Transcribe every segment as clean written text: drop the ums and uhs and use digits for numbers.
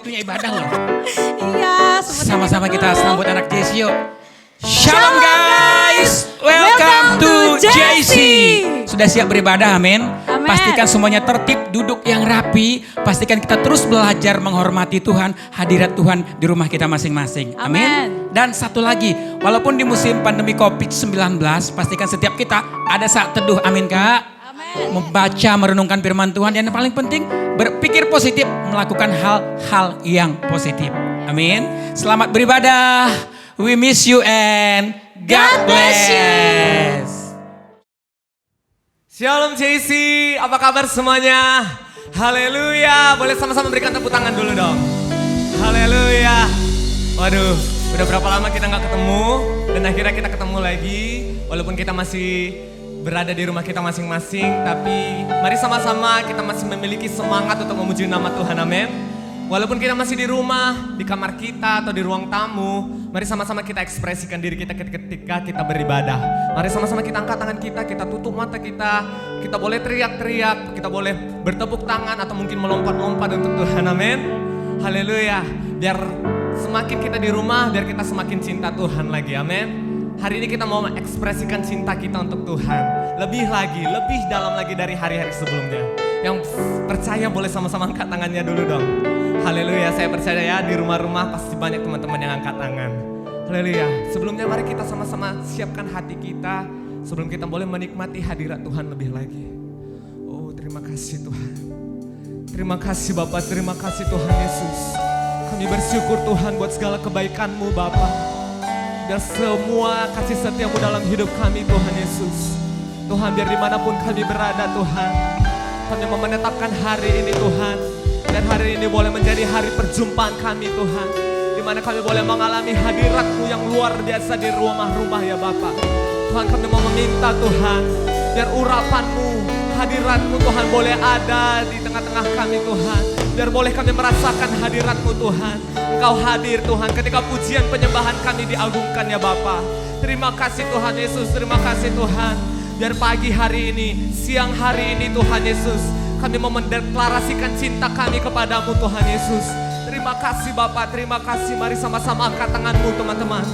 waktunya ibadah loh. Iya. Sama-sama kita sambut anak JC yuk. Shalom guys, welcome to JC. Sudah siap beribadah, amin. Amin. Pastikan semuanya tertib, duduk yang rapi. Pastikan kita terus belajar menghormati Tuhan, hadirat Tuhan di rumah kita masing-masing. Amin. Dan satu lagi, walaupun di musim pandemi COVID-19, pastikan setiap kita ada saat teduh, amin Kak. Membaca, merenungkan firman Tuhan, dan yang paling penting berpikir positif, melakukan hal-hal yang positif. Amin. Selamat beribadah. We miss you and God bless you. Shalom JC, apa kabar semuanya? Haleluya, boleh sama-sama berikan tepuk tangan dulu dong. Haleluya. Waduh, udah berapa lama kita gak ketemu, dan akhirnya kita ketemu lagi. Walaupun kita masih berada di rumah kita masing-masing, tapi mari sama-sama kita masih memiliki semangat untuk memuji nama Tuhan, amin. Walaupun kita masih di rumah, di kamar kita atau di ruang tamu, mari sama-sama kita ekspresikan diri kita ketika kita beribadah. Mari sama-sama kita angkat tangan kita tutup mata kita boleh teriak-teriak, kita boleh bertepuk tangan atau mungkin melompat-lompat untuk Tuhan, amin. Haleluya, biar semakin kita di rumah, biar kita semakin cinta Tuhan lagi, amin. Hari ini kita mau mengekspresikan cinta kita untuk Tuhan. Lebih lagi, lebih dalam lagi dari hari-hari sebelumnya. Yang percaya boleh sama-sama angkat tangannya dulu dong. Haleluya, saya percaya ya di rumah-rumah pasti banyak teman-teman yang angkat tangan. Haleluya, sebelumnya mari kita sama-sama siapkan hati kita. Sebelum kita boleh menikmati hadirat Tuhan lebih lagi. Oh, terima kasih Tuhan. Terima kasih Bapak, terima kasih Tuhan Yesus. Kami bersyukur Tuhan buat segala kebaikan-Mu Bapak. Dan semua kasih setia-Mu dalam hidup kami Tuhan Yesus. Tuhan, biar dimanapun kami berada Tuhan, kami mau menetapkan hari ini Tuhan. Dan hari ini boleh menjadi hari perjumpaan kami Tuhan, di mana kami boleh mengalami hadirat-Mu yang luar biasa di rumah-rumah ya Bapak. Tuhan, kami mau meminta Tuhan, biar urapan-Mu, hadirat-Mu Tuhan boleh ada di tengah-tengah kami Tuhan. Biar boleh kami merasakan hadirat-Mu Tuhan. Engkau hadir Tuhan ketika pujian penyembahan kami diagungkan ya Bapa. Terima kasih Tuhan Yesus, terima kasih Tuhan. Biar pagi hari ini, siang hari ini Tuhan Yesus, kami mau mendeklarasikan cinta kami kepadamu Tuhan Yesus. Terima kasih Bapa, terima kasih. Mari sama-sama angkat tanganmu teman-teman.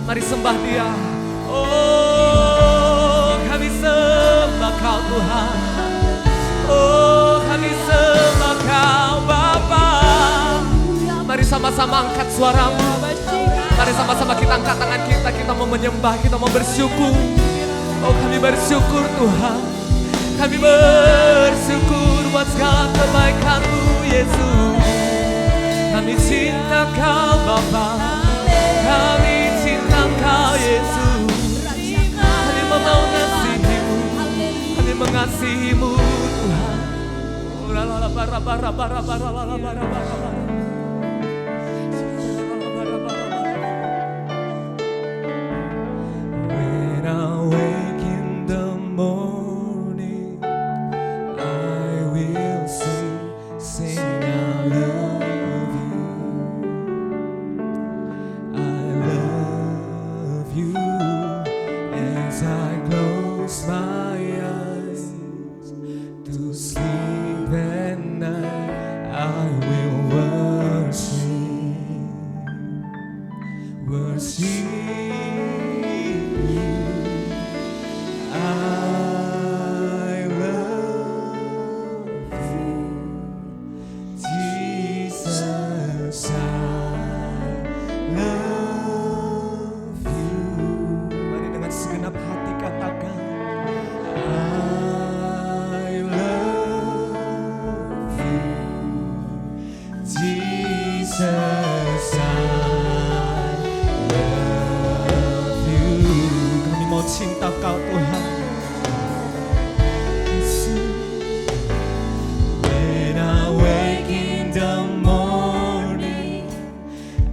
Mari sembah Dia. Oh, kami sembah Kau Tuhan. Oh, kami sembah Kau Bapa. Mari sama-sama angkat suaramu. Mari sama-sama kita angkat tangan kita mau menyembah, kita mau bersyukur. Oh, kami bersyukur Tuhan. Kami bersyukur buat segala kebaikan-Mu Yesus. Kami cinta Kau Bapa, kami cinta Kau Yesus. Kami mau mengasihi-Mu, kami mengasihi-Mu Tuhan. When I wake in the morning, I will sing I love you. I love you as I close my eyes to sleep at night. I will worship you. I love you, Jesus. I love you. Mari dengan segenap hati katakan, I love you, Jesus. I love you. Kami mau cinta Kau Tuhan. When I wake in the morning,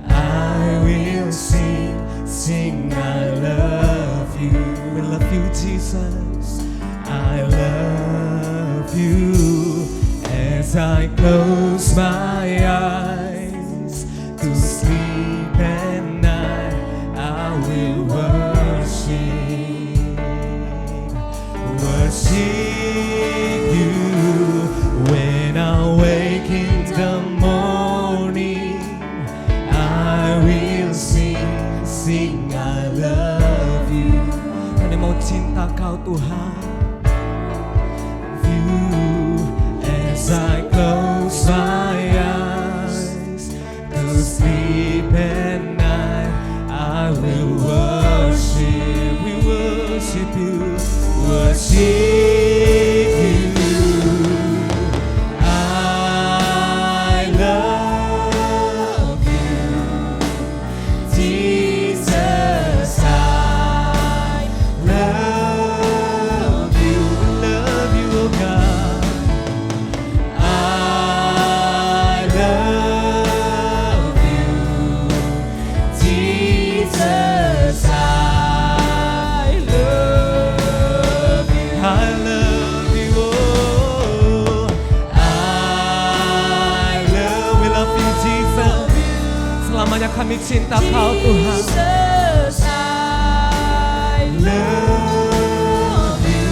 I will sing I love you. We love you Jesus. I love you as I close my eyes to sleep at night. I will worship you. When I wake in the morning, sing I love you. Kami mau cinta Kau Tuhan. You as I close my eyes to sleep at night, I will worship. We worship you. Worship you. I love you, Jesus. I love you. Love you, oh God. I love you, Jesus. I love you. I love you, oh. We love you, Jesus. Selamanya kami cinta Kau Tuhan. Jesus, I Love you.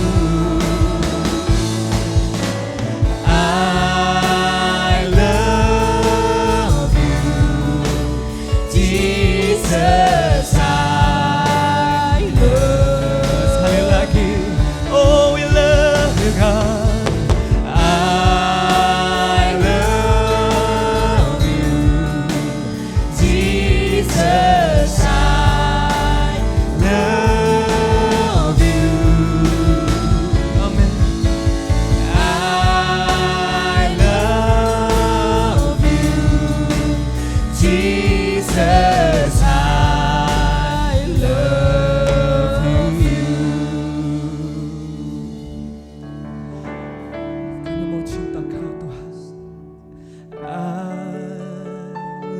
I love you, Jesus. I love. Sekali lagi, oh we love you God. I love you, Jesus. I love you. Amen. I love you, Jesus. I love you. Kami mau cinta Kau Tuhan. I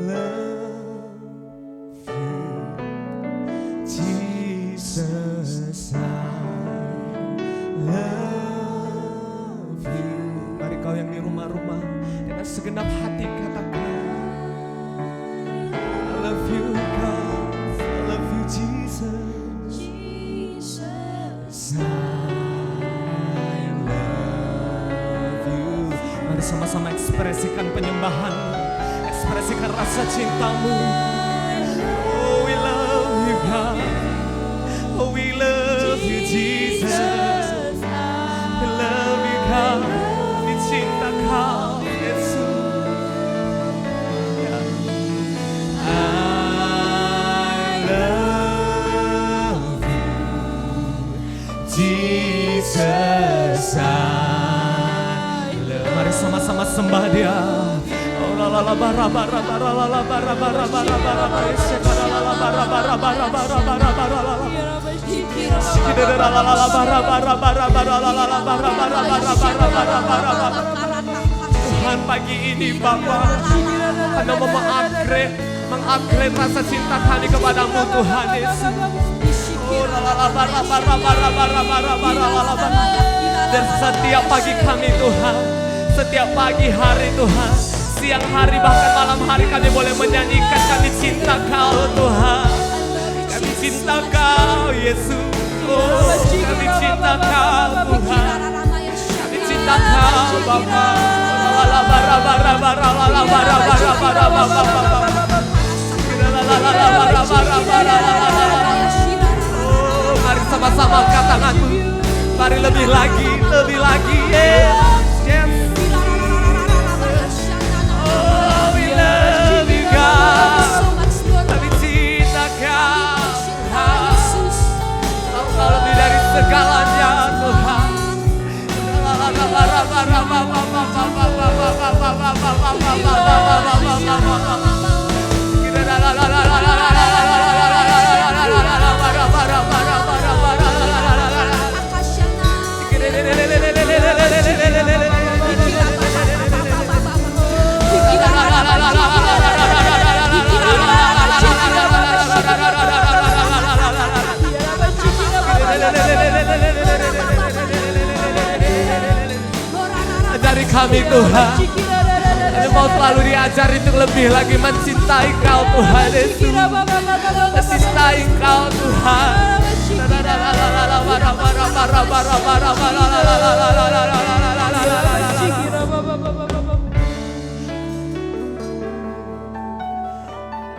love you, Jesus. I love you. Mari kau yang di rumah-rumah dengan segenap hati katakan, I love you God, I love you Jesus. I love you. Mari sama-sama ekspresikan penyembahan, ekspresikan rasa cintamu. Oh we love you God, oh we love you Jesus. We love you God, kami cinta Kau Yesus. I love you, Jesus. I love. Mari sama-sama sembah Dia. Oh la la la bara bara bara la la bara bara bara bara bara sekara la la bara bara bara bara bara bara la la. Sikidera la la la bara bara bara bara la la la bara bara bara bara bara bara bara. Tuhan pagi ini Bapa, Anda mau mengupgrade rasa cinta kami kepadamu Tuhan Yesus. Oh la la la bara bara bara bara bara bara la la bara. Dan setiap pagi kami Tuhan, setiap pagi hari Tuhan, siang hari bahkan malam hari kami boleh menyanyikan kami cinta Kau Tuhan. Kami cinta Kau Yesus. Oh kami cinta Kau Tuhan. Kami cinta Kau Bapa. La la bara bara bara la la bara bara bara bara bara. La la la la bara bara bara la la la la. Oh mari sama-sama angkat tanganmu. Mari lebih lagi, lebih lagi. Yes, yes. Oh we love you God. Kami cinta Kau Tuhan. Kau lebih dari segalanya Tuhan. Ajari kami Tuhan. Kami mau selalu diajari untuk lebih lagi mencintai Kau Tuhan Yesus. Mencintai Kau Tuhan.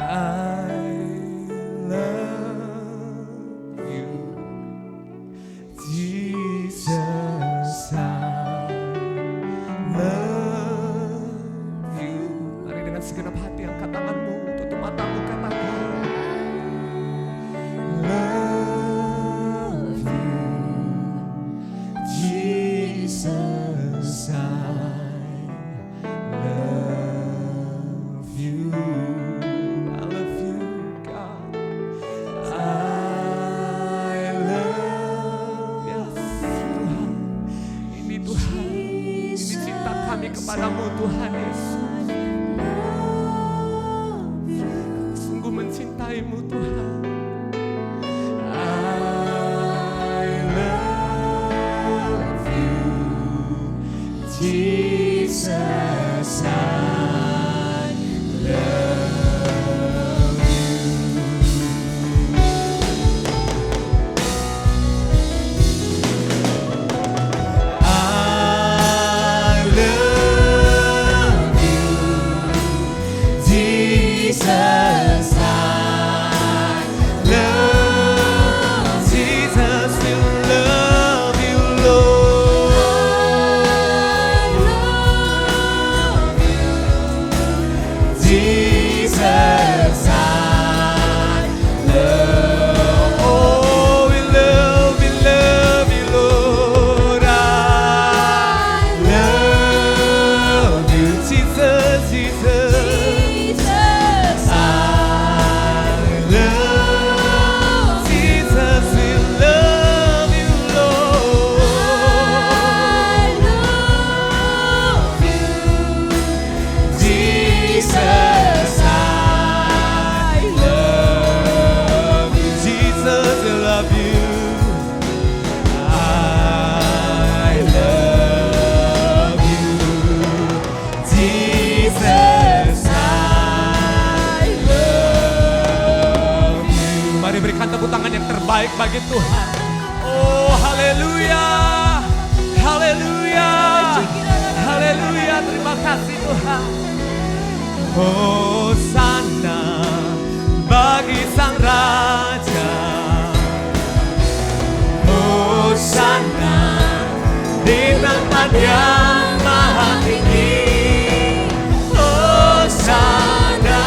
I love tanganmu, tutup matamu, katakan love you Jesus, I love you. I love you, God. I love you, Tuhan. Ini Tuhan, ini cinta kami kepadamu Tuhan Yesus. Sungguh mencintaimu Tuhan. I love you, Jesus, I love you. I love you, Jesus, I love Jesus, we love you, Lord. Jesus, I love. Oh, we love you, Lord. I love you, Jesus, Jesus. I love Jesus, we love you, Lord. Jesus, I love you. Jesus, I love you. I love you. Jesus, I love you. Mari berikan tepuk tangan yang terbaik bagi Tuhan. Oh, haleluya. Haleluya. Haleluya. Terima kasih Tuhan. Hosana bagi Sang Raja. Hosana di tempat yang maha tinggi. Hosana,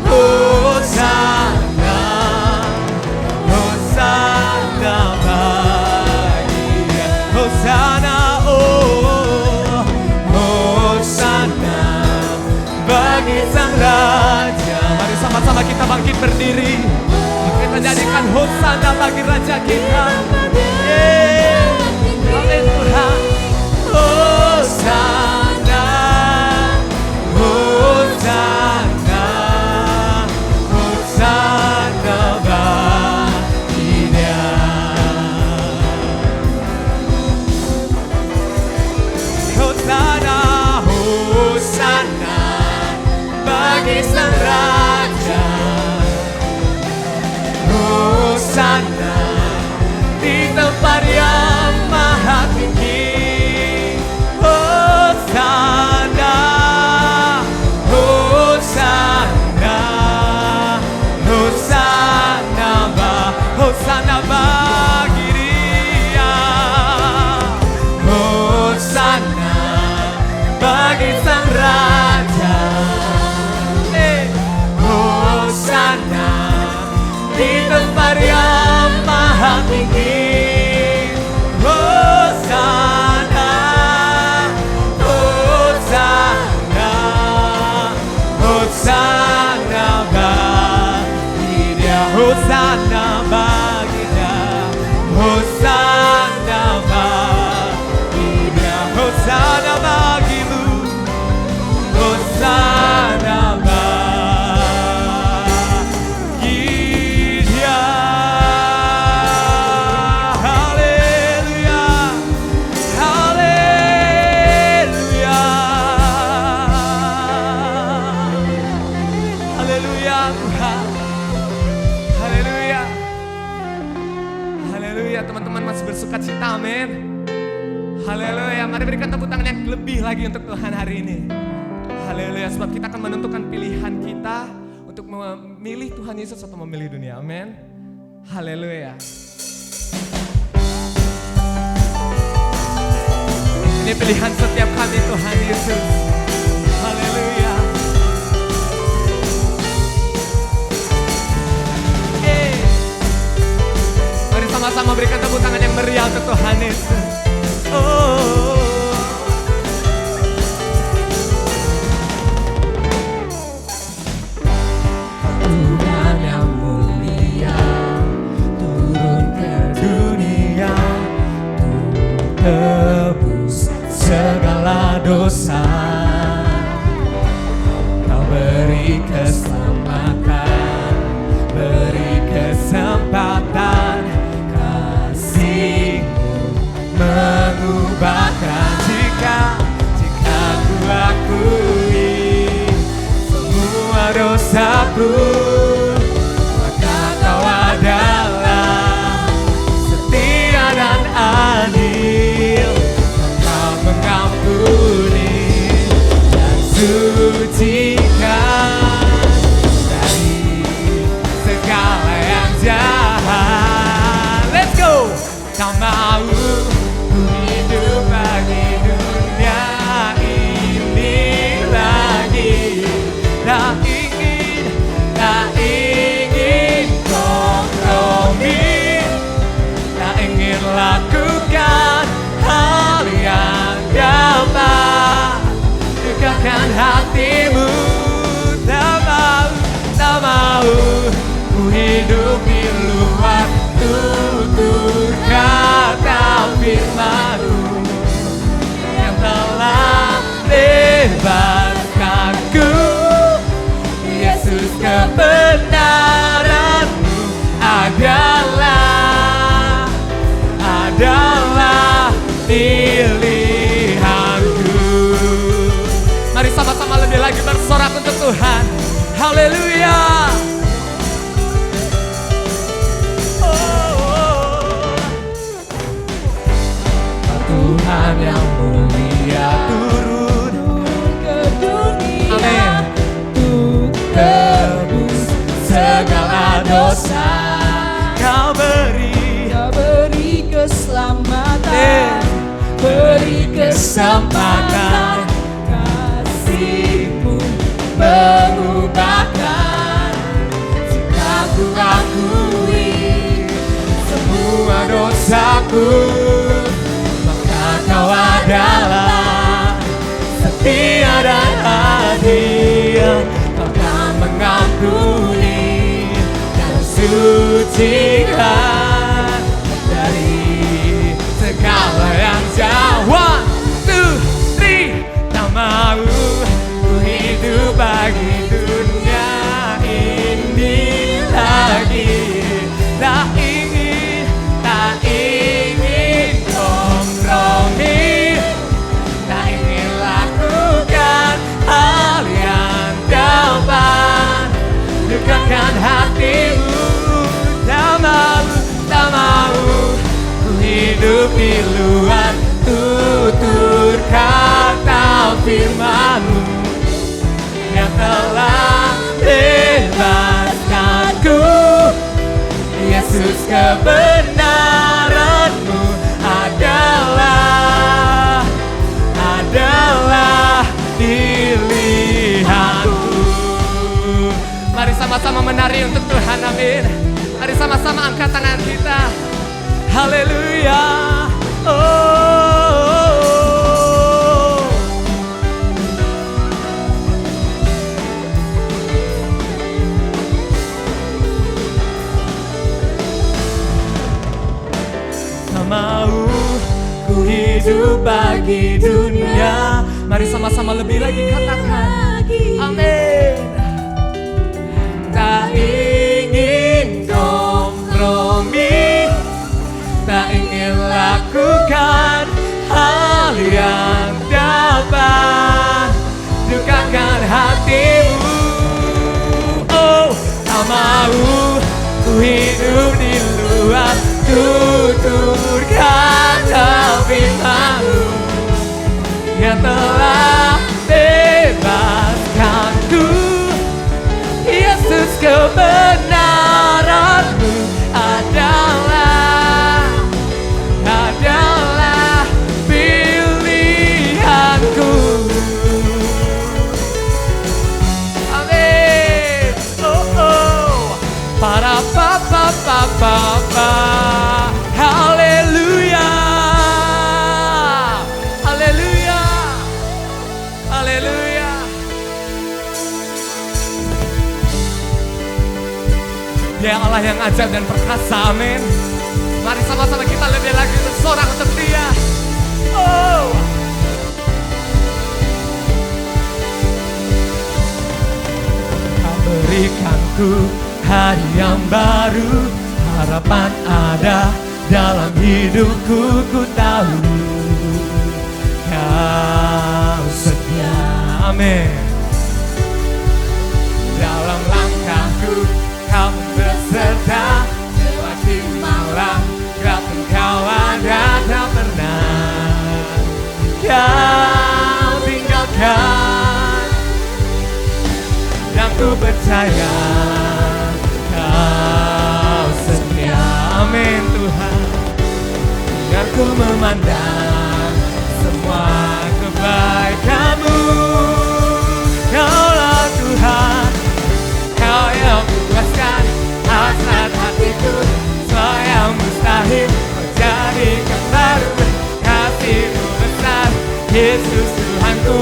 Hosana, Hosana bagi Dia. Hosana, oh, Hosana bagi Sang Raja. Mari sama-sama kita bangkit berdiri. Kita nyanyikan Hosana bagi Raja kita. Amin Tuhan. Hosana, Hosana, Hosana bagi Dia. Hosana, Hosana bagi Sang Raja. Hosana di tempat yang maha tinggi. Hosana, Hosana, Hosana bagi Dia. Hosana bagi Sang Raja. Hosana di tempat yang maha tinggi. Hosana, Hosana, Hosana bagi Dia. Hosana bagi Dia. Hosana bagi Dia. Hosana bagimu. Hosana bagi Dia. Haleluya, haleluya, haleluya Tuhan. Haleluya, haleluya. Teman-teman masih bersuka cita, amin. Haleluya, mari berikan tepuk tangan yang lebih lagi untuk Tuhan hari ini. Haleluya, sebab kita akan menentukan pilihan kita untuk memilih Tuhan Yesus atau memilih dunia. Amin. Haleluya. Ini pilihan setiap kami Tuhan Yesus. Haleluya. sama-sama berikan tepuk tangan yang meriah untuk Tuhan Yesus. Oh. Tuhan yang mulia turun ke dunia untuk tebus segala dosa. Kau beri keselamatan, beri kesempatan, kasih-Mu mengubahkan. Jika ku akui semua dosaku, maka Kau adalah setia dan adil. Kau mengampuni dan sucikan dari segala yang jahat. Let's go. Tak mau ku hidup bagi dunia ini lagi. Tak ingin kompromi, tak ingin lakukan hal yang dapat dekatkan hatimu. Tak mau ku hidup di luar tutur kata firman-Mu yang telah bebaskanku. Yesus, kebenaran-Mu adalah pilihanku. Mari sama-sama lebih lagi bersorak untuk Tuhan. Haleluya. Tuhan yang mulia turun ke dunia. Amin. Untuk tebus segala dosa. Kau beri keselamatan, beri kesempatan, kasih-Mu mengubahkan. Jika ku akui semua dosaku, Kau adalah setia dan adil. Kau akan mengampuni dan sucikan dari segala yang jahat. 1, 2, 3. Tak mau ku hidup bagi dunia ini lagi. Tak ingin kompromi, tak ingin lakukan hal yang dapat dekatkan hatimu. Tak mau ku hidup di luar tutur kata firman-Mu yang telah bebaskanku. Yesus, kebenaran-Mu adalah pilihanku. Mari sama-sama menari untuk Tuhan, amin. Mari sama-sama angkat tangan kita. Haleluya. Tak mau ku hidup bagi dunia. Mari sama-sama lebih lagi katakan. Amin. Tak ingin kompromi, tak ingin lakukan hal yang dapat dekatkan hatimu. Oh, tak mau ku hidup di luar tutur kata firman-Mu yang telah bebaskanku. Yesus, kebenaran-Mu adalah pilihanku. Amin. Para papa. Dia Allah yang ajaib dan perkasa, amin. Mari sama-sama kita lebih lagi bersorak untuk Dia. Oh. Kau berikanku hari yang baru, harapan ada dalam hidupku, ku tahu Kau setia, amin. Dalam langkahku Kau berserta, lewati malam gelap Kau ada, tak pernah Kau tinggalkan. Dan ku percaya Kau setia, amin Tuhan. Biar ku memandang semua kebaikan-Mu. Kaulah Tuhan, Kau yang puaskan hasrat hatiku. Semua yang mustahil menjadikan baru. Kasih-Mu besar, Yesus Tuhanku.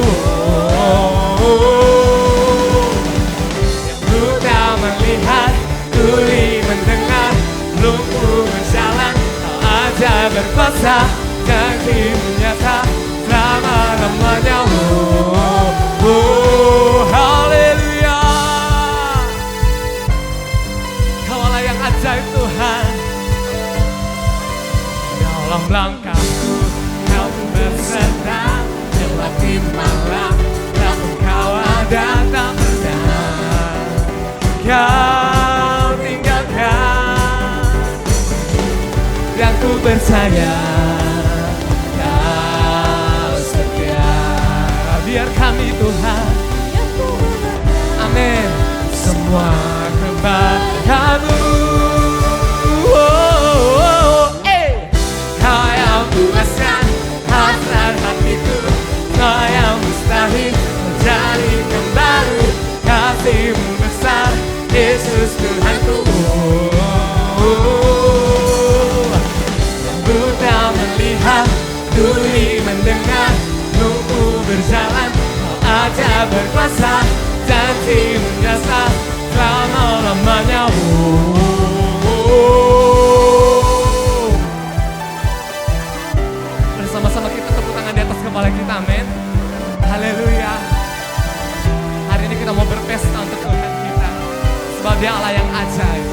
Yang buta melihat, tuli mendengar, lumpuh berjalan, Kau aja berkuasa, janji-Mu nyata selama-lamanya. Haleluya. Kaulah yang ajaib Tuhan. Dalam langkahku Kau berserta, lewati malam namun Kau ada, tak pernah Kau tinggalkan. Dan ku percaya Kau setia. Biar kami Tuhan, amin, semua kebaikan-Mu. Kau yang puaskan hasrat hatiku. Kau yang mustahil menjadikan baru. Kasih-Mu besar, Yesus Tuhanku. Yang buta melihat, tuli mendengar, lumpuh berjalan, Kau aja berkuasa, janji-Mu nyata selama-lamanya. Bersama-sama kita tepuk tangan di atas kepala kita, amin. Haleluya. Hari ini kita mau berpesta untuk Tuhan kita, sebab Dia Allah yang ajaib.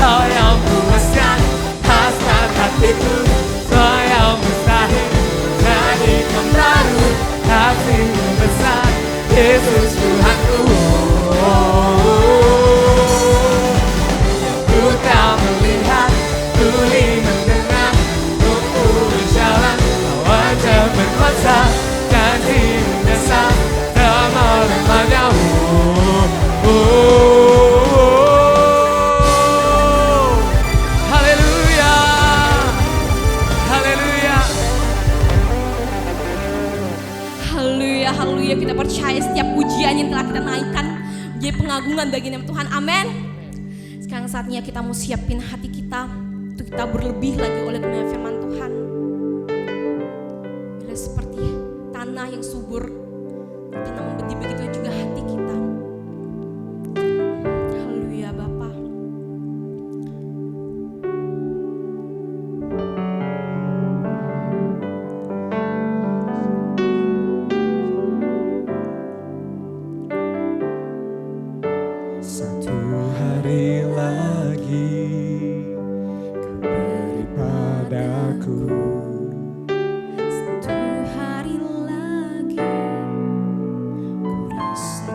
Kau yang puaskan hasrat hatiku. Semua yang mustahil menjadikan baru. Kasih-Mu besar, Yesus Tuhanku. Yang buta melihat, tuli mendengar, lumpuh berjalan, Kau aja berkuasa, janji-Mu besar selama-lamanya. Haleluya, kita percaya setiap pujian yang telah kita naikkan menjadi pengagungan bagi nama Tuhan, amin. Sekarang saatnya kita mau siapin hati kita untuk kita berlebih lagi oleh kebenaran firman Tuhan. Bila seperti tanah yang subur, tanah membeti, begitu juga hati kita. Haleluya Bapa. Satu hari lagi Kau beri padaku. Satu hari lagi ku rasa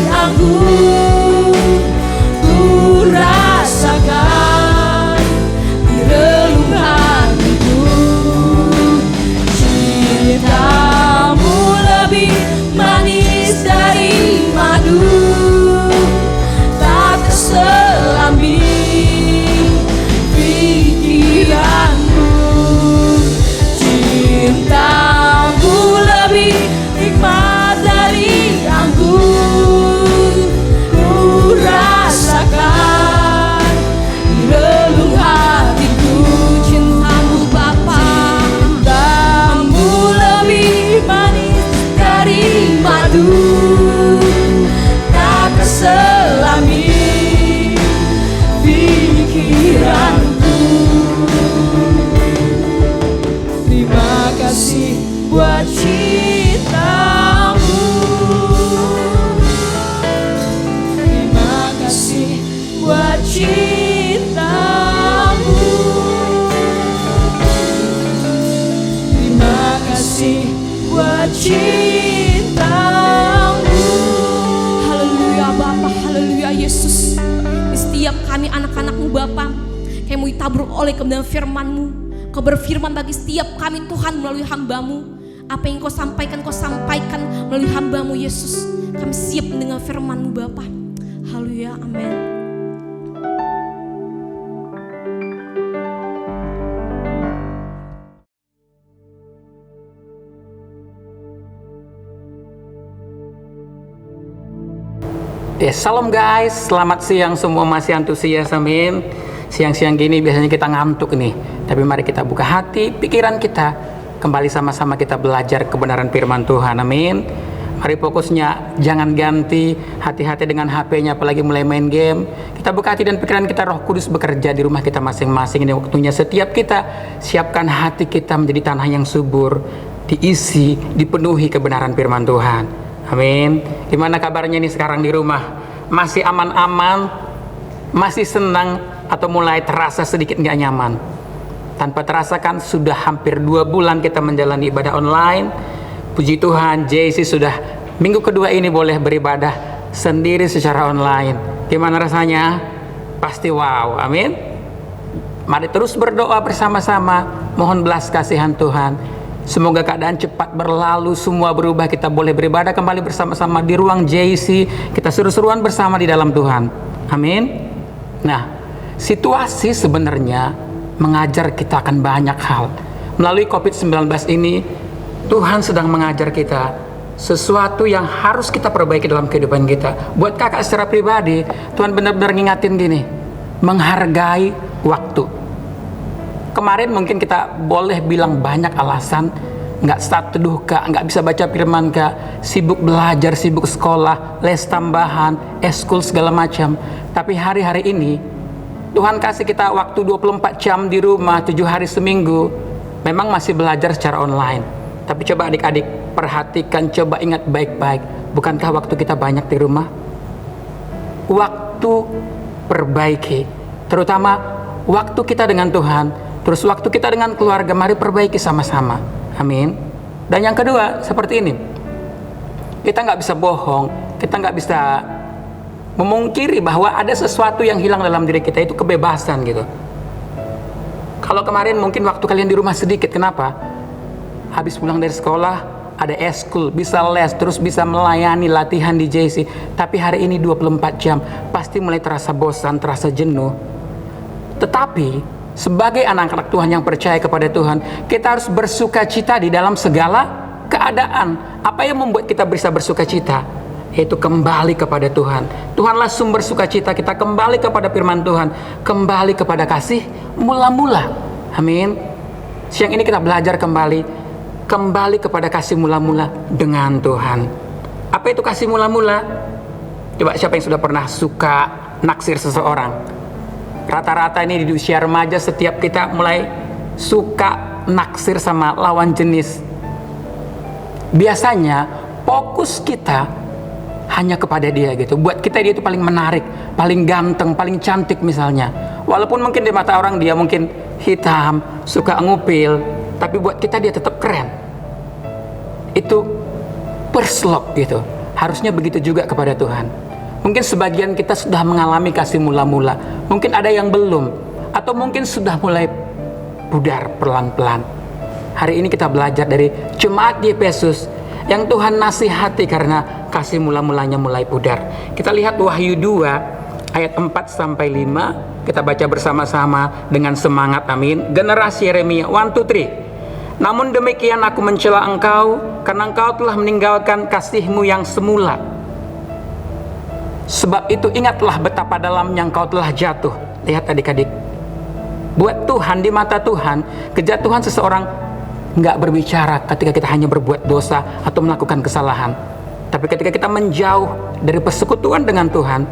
anggun, ku rasakan di relung hatiku. Cintamu lebih manis dari madu, tak terselami pikiranku. Cintamu lebih nikmat dari anggur, ku rasakan di relung hatiku. Cintamu Bapa, cintamu lebih manis dari madu, tak terselami pikiranku. Terima kasih buat cintamu, terima kasih buat cintamu, terima kasih buat cintamu. Haleluya Bapa, haleluya Yesus. Di setiap kami anak-anak-Mu Bapa, kami ditabur oleh kebenaran firman-Mu. Kau berfirman bagi setiap kami Tuhan melalui hamba-Mu. Apa yang Kau sampaikan melalui hamba-Mu Yesus. Kami siap mendengar firman-Mu Bapa. Haleluya, amin. Salam guys, selamat siang semua, masih antusias, amin. Siang-siang gini biasanya kita ngantuk nih, tapi mari kita buka hati, pikiran kita, kembali sama-sama kita belajar kebenaran firman Tuhan, amin. Mari fokusnya jangan ganti, hati-hati dengan HP-nya apalagi mulai main game. Kita buka hati dan pikiran kita, Roh Kudus bekerja di rumah kita masing-masing. Ini waktunya setiap kita siapkan hati kita menjadi tanah yang subur, diisi, dipenuhi kebenaran firman Tuhan, amin. Gimana kabarnya nih sekarang di rumah? Masih aman-aman? Masih senang? Atau mulai terasa sedikit nggak nyaman? Tanpa terasa kan sudah hampir 2 bulan kita menjalani ibadah online. Puji Tuhan, JC sudah minggu kedua ini boleh beribadah sendiri secara online. Gimana rasanya? Pasti wow, amin. Mari terus berdoa bersama-sama, mohon belas kasihan Tuhan. Semoga keadaan cepat berlalu, semua berubah, kita boleh beribadah kembali bersama-sama di ruang JC. Kita seru-seruan bersama di dalam Tuhan, amin. Nah, situasi sebenarnya mengajar kita akan banyak hal. Melalui COVID-19 ini, Tuhan sedang mengajar kita sesuatu yang harus kita perbaiki dalam kehidupan kita. Buat kakak secara pribadi, Tuhan benar-benar ngingatin gini, menghargai waktu. Kemarin mungkin kita boleh bilang banyak alasan, nggak start teduh kak, nggak bisa baca firman kak, sibuk belajar, sibuk sekolah, les tambahan, eskul segala macam. Tapi hari-hari ini Tuhan kasih kita waktu 24 jam di rumah, 7 hari seminggu. Memang masih belajar secara online. Tapi coba adik-adik perhatikan, coba ingat baik-baik. Bukankah waktu kita banyak di rumah? Waktu perbaiki. Terutama waktu kita dengan Tuhan. Terus waktu kita dengan keluarga, mari perbaiki sama-sama. Amin. Dan yang kedua, seperti ini. Kita nggak bisa bohong. Kita nggak bisa memungkiri bahwa ada sesuatu yang hilang dalam diri kita, itu kebebasan gitu. Kalau kemarin mungkin waktu kalian di rumah sedikit, kenapa? Habis pulang dari sekolah, ada eskul, bisa les, terus bisa melayani latihan di JC. Tapi hari ini 24 jam, pasti mulai terasa bosan, terasa jenuh. Tetapi, sebagai anak-anak Tuhan yang percaya kepada Tuhan, kita harus bersuka cita di dalam segala keadaan. Apa yang membuat kita bisa bersuka cita? Yaitu kembali kepada Tuhan. Tuhanlah sumber sukacita kita, kembali kepada firman Tuhan, kembali kepada kasih mula-mula. Amin. Siang ini kita belajar kembali kepada kasih mula-mula dengan Tuhan. Apa itu kasih mula-mula? Coba siapa yang sudah pernah suka naksir seseorang? Rata-rata ini di usia remaja setiap kita mulai suka naksir sama lawan jenis. Biasanya fokus kita hanya kepada dia gitu. Buat kita dia itu paling menarik, paling ganteng, paling cantik misalnya. Walaupun mungkin di mata orang dia mungkin hitam, suka ngupil, tapi buat kita dia tetap keren. Itu first love gitu. Harusnya begitu juga kepada Tuhan. Mungkin sebagian kita sudah mengalami kasih mula-mula, mungkin ada yang belum, atau mungkin sudah mulai pudar pelan-pelan. Hari ini kita belajar dari jemaat di Efesus yang Tuhan nasihati karena kasih mula-mulanya mulai pudar. Kita lihat Wahyu 2 ayat 4-5. Kita baca bersama-sama dengan semangat, amin. Generasi Yeremia, 1, 2, 3. Namun demikian aku mencela engkau, karena engkau telah meninggalkan kasihmu yang semula. Sebab itu ingatlah betapa dalamnya engkau telah jatuh. Lihat adik-adik, buat Tuhan, di mata Tuhan, kejatuhan seseorang nggak berbicara ketika kita hanya berbuat dosa atau melakukan kesalahan. Tapi ketika kita menjauh dari persekutuan dengan Tuhan,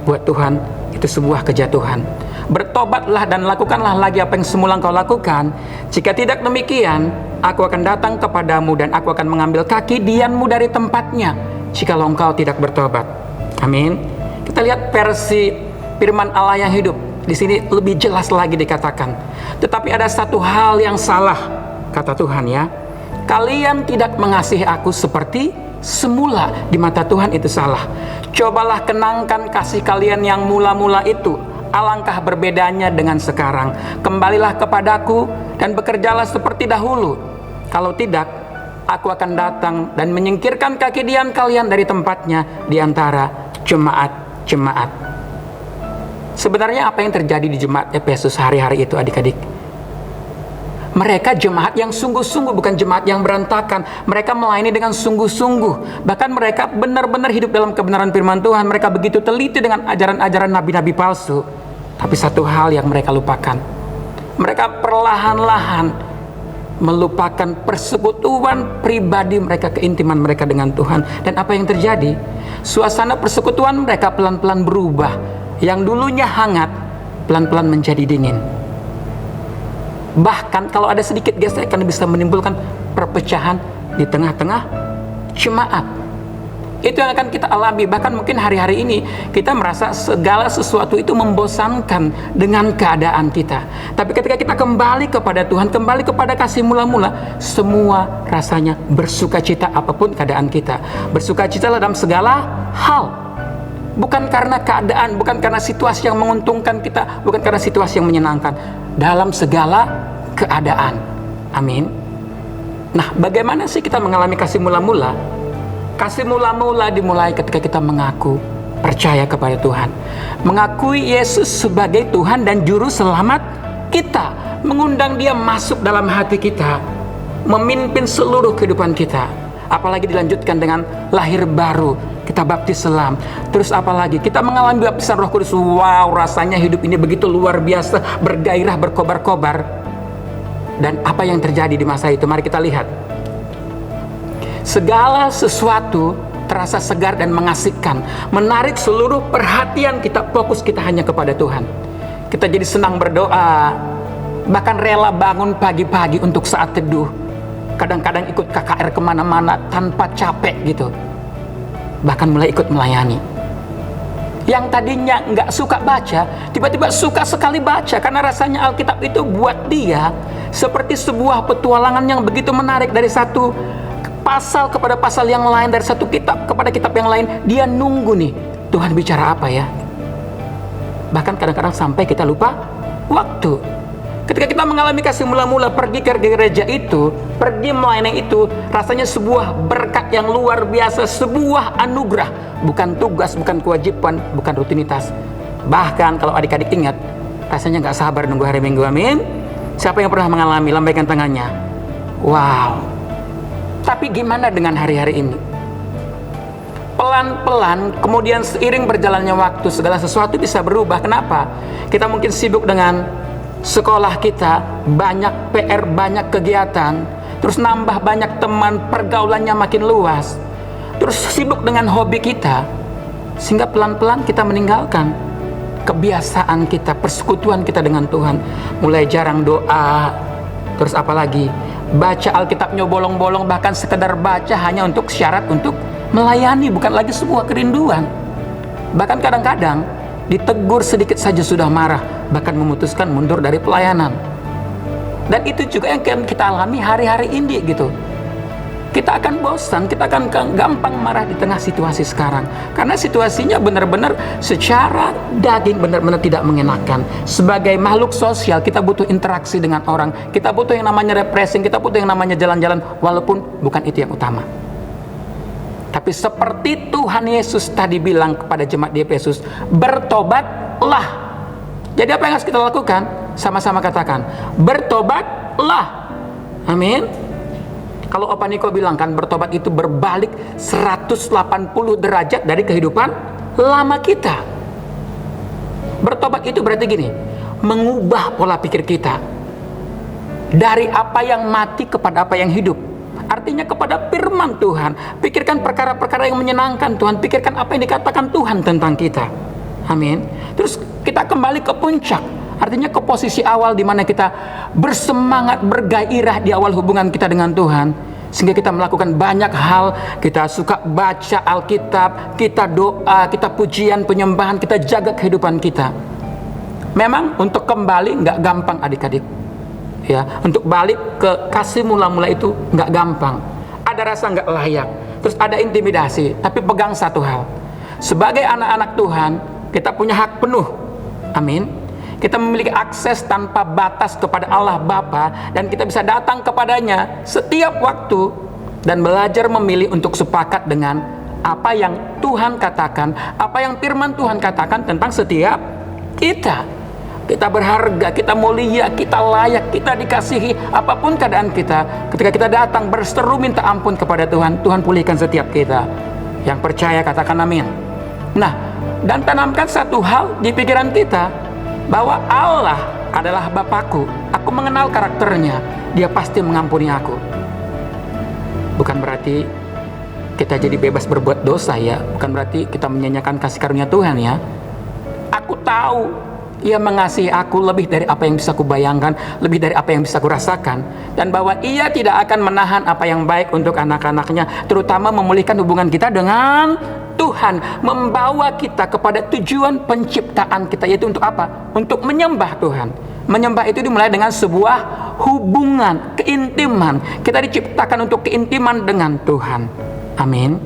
buat Tuhan itu sebuah kejatuhan. Bertobatlah dan lakukanlah lagi apa yang semula engkau lakukan. Jika tidak demikian, aku akan datang kepadamu dan aku akan mengambil kaki dianmu dari tempatnya, jikalau engkau tidak bertobat. Amin. Kita lihat versi firman Allah yang hidup. Di sini lebih jelas lagi dikatakan, tetapi ada satu hal yang salah, kata Tuhan ya. Kalian tidak mengasihi aku seperti semula. Di mata Tuhan itu salah. Cobalah kenangkan kasih kalian yang mula-mula itu. Alangkah berbedanya dengan sekarang. Kembalilah kepadaku dan bekerjalah seperti dahulu. Kalau tidak, aku akan datang dan menyingkirkan kaki dian kalian dari tempatnya di antara jemaat-jemaat. Sebenarnya apa yang terjadi di jemaat Efesus hari-hari itu adik-adik? Mereka jemaat yang sungguh-sungguh, bukan jemaat yang berantakan. Mereka melayani dengan sungguh-sungguh. Bahkan mereka benar-benar hidup dalam kebenaran firman Tuhan. Mereka begitu teliti dengan ajaran-ajaran nabi-nabi palsu. Tapi satu hal yang mereka lupakan. Mereka perlahan-lahan melupakan persekutuan pribadi mereka, keintiman mereka dengan Tuhan. Dan apa yang terjadi? Suasana persekutuan mereka pelan-pelan berubah. Yang dulunya hangat, pelan-pelan menjadi dingin. Bahkan kalau ada sedikit gesekan bisa menimbulkan perpecahan di tengah-tengah jemaat. Itu yang akan kita alami. Bahkan mungkin hari-hari ini kita merasa segala sesuatu itu membosankan dengan keadaan kita. Tapi ketika kita kembali kepada Tuhan, kembali kepada kasih mula-mula, semua rasanya bersukacita apapun keadaan kita. Bersukacita dalam segala hal. Bukan karena keadaan, bukan karena situasi yang menguntungkan kita, bukan karena situasi yang menyenangkan. Dalam segala keadaan. Amin. Nah, bagaimana sih kita mengalami kasih mula-mula? Kasih mula-mula dimulai ketika kita mengaku percaya kepada Tuhan. Mengakui Yesus sebagai Tuhan dan Juru Selamat kita. Mengundang Dia masuk dalam hati kita. Memimpin seluruh kehidupan kita. Apalagi dilanjutkan dengan lahir baru. Kita baptis selam. Terus apalagi kita mengalami baptisan Roh Kudus. Wow, rasanya hidup ini begitu luar biasa, bergairah, berkobar-kobar. Dan apa yang terjadi di masa itu? Mari kita lihat. Segala sesuatu terasa segar dan mengasihkan, menarik seluruh perhatian kita, fokus kita hanya kepada Tuhan. Kita jadi senang berdoa, bahkan rela bangun pagi-pagi untuk saat teduh. Kadang-kadang ikut KKR kemana-mana tanpa capek gitu. Bahkan mulai ikut melayani. Yang tadinya nggak suka baca, tiba-tiba suka sekali baca, karena rasanya Alkitab itu buat dia seperti sebuah petualangan yang begitu menarik. Dari satu pasal kepada pasal yang lain, dari satu kitab kepada kitab yang lain, dia nunggu nih, Tuhan bicara apa ya. Bahkan kadang-kadang sampai kita lupa waktu. Ketika kita mengalami kasih mula-mula, pergi ke gereja itu, pergi melayani itu, rasanya sebuah berkat yang luar biasa, sebuah anugerah, bukan tugas, bukan kewajiban, bukan rutinitas. Bahkan kalau adik-adik ingat, rasanya nggak sabar nunggu hari Minggu. Amin. Siapa yang pernah mengalami? Lambaikan tangannya. Wow. Tapi gimana dengan hari-hari ini? Pelan-pelan, kemudian seiring berjalannya waktu, segala sesuatu bisa berubah. Kenapa? Kita mungkin sibuk dengan sekolah kita, banyak PR, banyak kegiatan, terus nambah banyak teman, pergaulannya makin luas, terus sibuk dengan hobi kita, sehingga pelan-pelan kita meninggalkan kebiasaan kita, persekutuan kita dengan Tuhan. Mulai jarang doa, terus apalagi baca Alkitabnya bolong-bolong, bahkan sekedar baca hanya untuk syarat untuk melayani, bukan lagi sebuah kerinduan. Bahkan kadang-kadang ditegur sedikit saja sudah marah, bahkan memutuskan mundur dari pelayanan. Dan itu juga yang kita alami hari-hari ini gitu. kita akan bosan, kita akan gampang marah di tengah situasi sekarang. Karena situasinya benar-benar secara daging benar-benar tidak mengenakan. Sebagai makhluk sosial, kita butuh interaksi dengan orang. Kita butuh yang namanya refreshing, kita butuh yang namanya jalan-jalan, walaupun bukan itu yang utama. Tapi seperti Tuhan Yesus tadi bilang kepada jemaat di Efesus, bertobatlah. Jadi apa yang harus kita lakukan? Sama-sama katakan, bertobatlah. Amin. Kalau Opa Niko bilang kan, bertobat itu berbalik 180 derajat dari kehidupan lama kita. Bertobat itu berarti gini, mengubah pola pikir kita dari apa yang mati kepada apa yang hidup. Artinya kepada firman Tuhan. Pikirkan perkara-perkara yang menyenangkan Tuhan. Pikirkan apa yang dikatakan Tuhan tentang kita. Amin. Terus kita kembali ke puncak. Artinya ke posisi awal di mana kita bersemangat, bergairah di awal hubungan kita dengan Tuhan. Sehingga kita melakukan banyak hal. Kita suka baca Alkitab, kita doa, kita pujian, penyembahan, kita jaga kehidupan kita. Memang untuk kembali nggak gampang adik-adik. Ya, untuk balik ke kasih mula-mula itu nggak gampang. Ada rasa nggak layak. Terus ada intimidasi. Tapi pegang satu hal. Sebagai anak-anak Tuhan, kita punya hak penuh. Amin. Kita memiliki akses tanpa batas kepada Allah Bapa, dan kita bisa datang kepadanya setiap waktu dan belajar memilih untuk sepakat dengan apa yang Tuhan katakan, apa yang firman Tuhan katakan tentang setiap kita. Kita berharga, kita mulia, kita layak, kita dikasihi apapun keadaan kita. Ketika kita datang berseru minta ampun kepada Tuhan, Tuhan pulihkan setiap kita. Yang percaya katakan amin. Nah, dan tanamkan satu hal di pikiran kita, bahwa Allah adalah Bapakku. Aku mengenal karakternya. Dia pasti mengampuni aku. Bukan berarti kita jadi bebas berbuat dosa ya. Bukan berarti kita menyanyikan kasih karunia Tuhan ya. Aku tahu Ia mengasihi aku lebih dari apa yang bisa kubayangkan, lebih dari apa yang bisa kurasakan. Dan bahwa Ia tidak akan menahan apa yang baik untuk anak-anaknya, terutama memulihkan hubungan kita dengan Tuhan, membawa kita kepada tujuan penciptaan kita, yaitu untuk apa? Untuk menyembah Tuhan. Menyembah itu dimulai dengan sebuah hubungan, keintiman. Kita diciptakan untuk keintiman dengan Tuhan. Amin.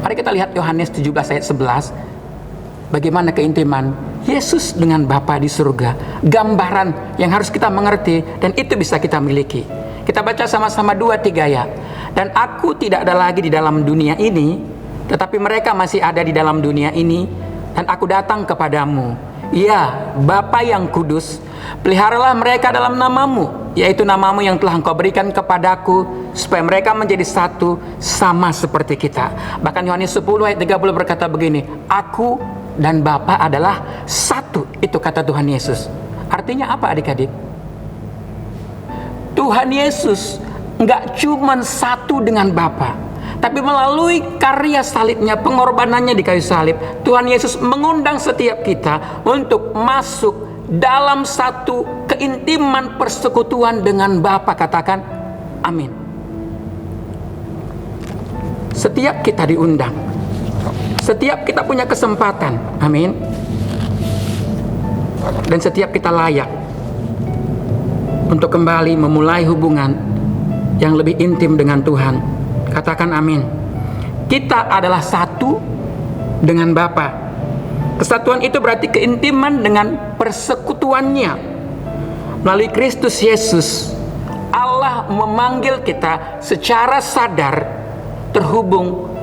Mari kita lihat Yohanes 17 ayat 11. Bagaimana keintiman Yesus dengan Bapa di surga. Gambaran yang harus kita mengerti, dan itu bisa kita miliki. Kita baca sama-sama 2-3 ya. Dan aku tidak ada lagi di dalam dunia ini, tetapi mereka masih ada di dalam dunia ini, dan aku datang kepadamu. Ya, Bapa yang kudus, peliharalah mereka dalam namamu, yaitu namamu yang telah engkau berikan kepadaku, supaya mereka menjadi satu sama seperti kita. Bahkan Yohanes 10 ayat 30 berkata begini, aku dan Bapa adalah satu. Itu kata Tuhan Yesus. Artinya apa adik-adik? Tuhan Yesus nggak cuma satu dengan Bapa, tapi melalui karya salibnya, pengorbanannya di kayu salib, Tuhan Yesus mengundang setiap kita untuk masuk dalam satu keintiman persekutuan dengan Bapa. Katakan amin. Setiap kita diundang, setiap kita punya kesempatan, amin. Dan setiap kita layak untuk kembali memulai hubungan yang lebih intim dengan Tuhan. Katakan amin. Kita adalah satu dengan Bapa. Kesatuan itu berarti keintiman dengan persekutuannya. Melalui Kristus Yesus, Allah memanggil kita secara sadar terhubung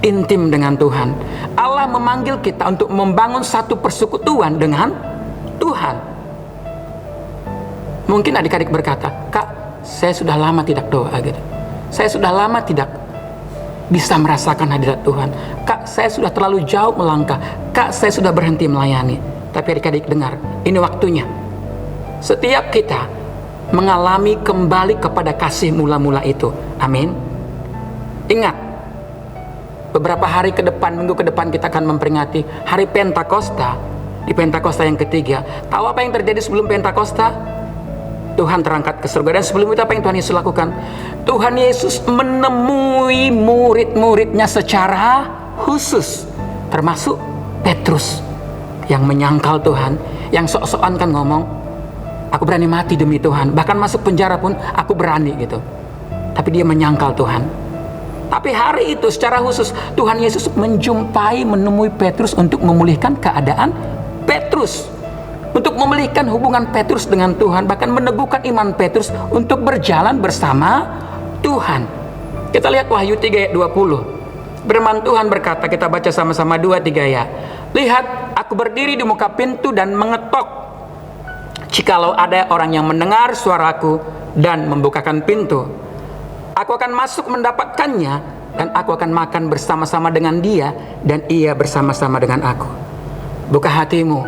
intim dengan Tuhan. Allah memanggil kita untuk membangun satu persekutuan dengan Tuhan. Mungkin adik-adik berkata, Kak, saya sudah lama tidak doa gitu. Saya sudah lama tidak bisa merasakan hadirat Tuhan. Kak, saya sudah terlalu jauh melangkah. Kak, saya sudah berhenti melayani. Tapi adik-adik dengar, ini waktunya. Setiap kita mengalami kembali kepada kasih mula-mula itu. Amin. Ingat, beberapa hari ke depan, minggu ke depan kita akan memperingati hari Pentakosta. Di Pentakosta yang ketiga. Tahu apa yang terjadi sebelum Pentakosta? Tuhan terangkat ke surga. Dan sebelum itu apa yang Tuhan Yesus lakukan? Tuhan Yesus menemui murid-muridnya secara khusus, termasuk Petrus yang menyangkal Tuhan, yang sok-sokan kan ngomong, aku berani mati demi Tuhan, bahkan masuk penjara pun aku berani gitu. tapi dia menyangkal Tuhan. Tapi hari itu secara khusus Tuhan Yesus menemui Petrus untuk memulihkan keadaan Petrus, untuk memulihkan hubungan Petrus dengan Tuhan, bahkan meneguhkan iman Petrus untuk berjalan bersama Tuhan. Kita lihat Wahyu 3 ayat 20. Firman Tuhan berkata, kita baca sama-sama 2-3 ya. Lihat, aku berdiri di muka pintu dan mengetok. Jikalau ada orang yang mendengar suaraku dan membukakan pintu, aku akan masuk mendapatkannya, dan aku akan makan bersama-sama dengan dia, dan ia bersama-sama dengan aku. Buka hatimu.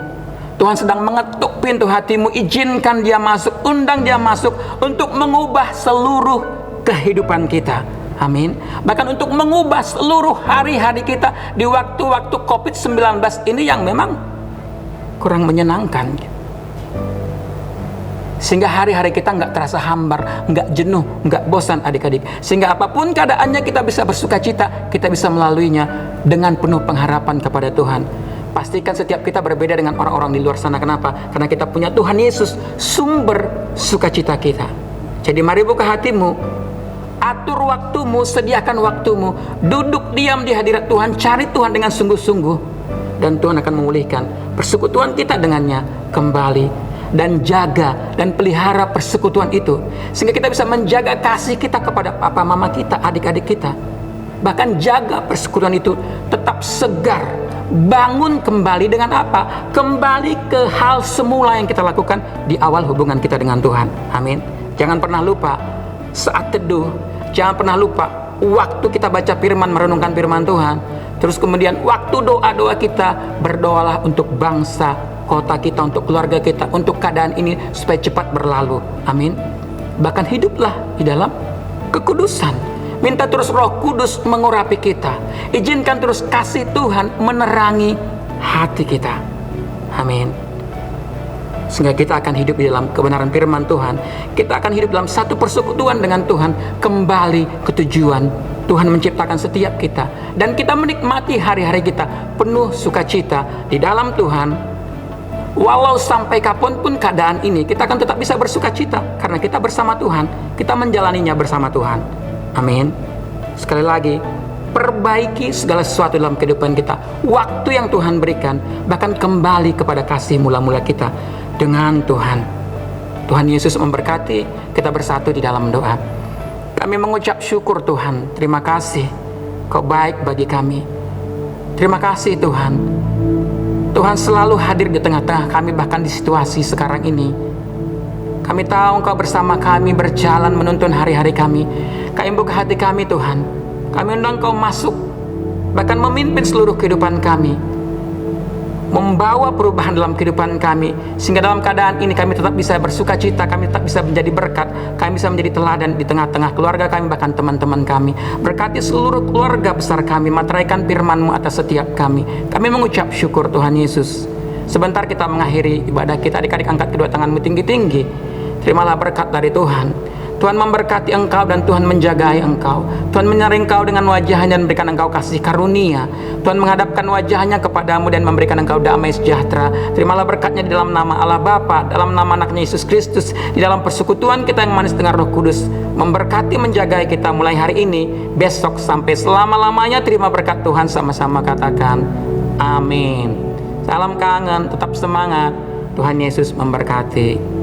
Tuhan sedang mengetuk pintu hatimu. Izinkan dia masuk, undang dia masuk untuk mengubah seluruh kehidupan kita. Amin. Bahkan untuk mengubah seluruh hari-hari kita di waktu-waktu COVID-19 ini yang memang kurang menyenangkan. Sehingga hari-hari kita nggak terasa hambar, nggak jenuh, nggak bosan adik-adik. Sehingga apapun keadaannya kita bisa bersuka cita, kita bisa melaluinya dengan penuh pengharapan kepada Tuhan. Pastikan setiap kita berbeda dengan orang-orang di luar sana. Kenapa? Karena kita punya Tuhan Yesus, sumber sukacita kita. Jadi mari buka hatimu, atur waktumu, sediakan waktumu, duduk diam di hadirat Tuhan, cari Tuhan dengan sungguh-sungguh, dan Tuhan akan memulihkan persekutuan kita dengannya kembali. Dan jaga dan pelihara persekutuan itu, sehingga kita bisa menjaga kasih kita kepada papa mama kita, adik-adik kita. Bahkan jaga persekutuan itu tetap segar. Bangun kembali dengan apa? Kembali ke hal semula yang kita lakukan di awal hubungan kita dengan Tuhan. Amin. Jangan pernah lupa saat teduh, jangan pernah lupa waktu kita baca firman, merenungkan firman Tuhan. Terus kemudian waktu doa-doa kita, berdoalah untuk bangsa, kota kita, untuk keluarga kita, untuk keadaan ini supaya cepat berlalu. Amin. Bahkan hiduplah di dalam kekudusan. Minta terus Roh Kudus mengurapi kita. Izinkan terus kasih Tuhan menerangi hati kita. Amin. Sehingga kita akan hidup di dalam kebenaran firman Tuhan. Kita akan hidup dalam satu persekutuan dengan Tuhan, kembali ke tujuan. Tuhan menciptakan setiap kita, dan kita menikmati hari-hari kita penuh sukacita di dalam Tuhan. Walau sampai kapanpun keadaan ini, kita akan tetap bisa bersuka cita karena kita bersama Tuhan, kita menjalaninya bersama Tuhan. Amin. Sekali lagi, perbaiki segala sesuatu dalam kehidupan kita. Waktu yang Tuhan berikan, bahkan kembali kepada kasih mula-mula kita dengan Tuhan. Tuhan Yesus memberkati. Kita bersatu di dalam doa. Kami mengucap syukur Tuhan. Terima kasih, Kau baik bagi kami. Terima kasih Tuhan. Tuhan selalu hadir di tengah-tengah kami, bahkan di situasi sekarang ini. Kami tahu Engkau bersama kami, berjalan menuntun hari-hari kami. Kami buka hati kami Tuhan. Kami undang Engkau masuk, bahkan memimpin seluruh kehidupan kami, membawa perubahan dalam kehidupan kami, sehingga dalam keadaan ini kami tetap bisa bersuka cita, kami tetap bisa menjadi berkat, kami bisa menjadi teladan di tengah-tengah keluarga kami, bahkan teman-teman kami. Berkati seluruh keluarga besar kami, materaikan firman-Mu atas setiap kami. Kami mengucap syukur Tuhan Yesus. Sebentar kita mengakhiri ibadah kita, adik-adik angkat kedua tanganmu tinggi-tinggi. Terimalah berkat dari Tuhan. Tuhan memberkati engkau dan Tuhan menjagai engkau. Tuhan menyertai engkau dengan wajahnya dan memberikan engkau kasih karunia. Tuhan menghadapkan wajahnya kepadamu dan memberikan engkau damai sejahtera. Terimalah berkatnya di dalam nama Allah Bapa, dalam nama anaknya Yesus Kristus, di dalam persekutuan kita yang manis dengan Roh Kudus. Memberkati, menjagai kita mulai hari ini, besok sampai selama-lamanya. Terima berkat Tuhan, sama-sama katakan amin. Salam kangen, tetap semangat. Tuhan Yesus memberkati.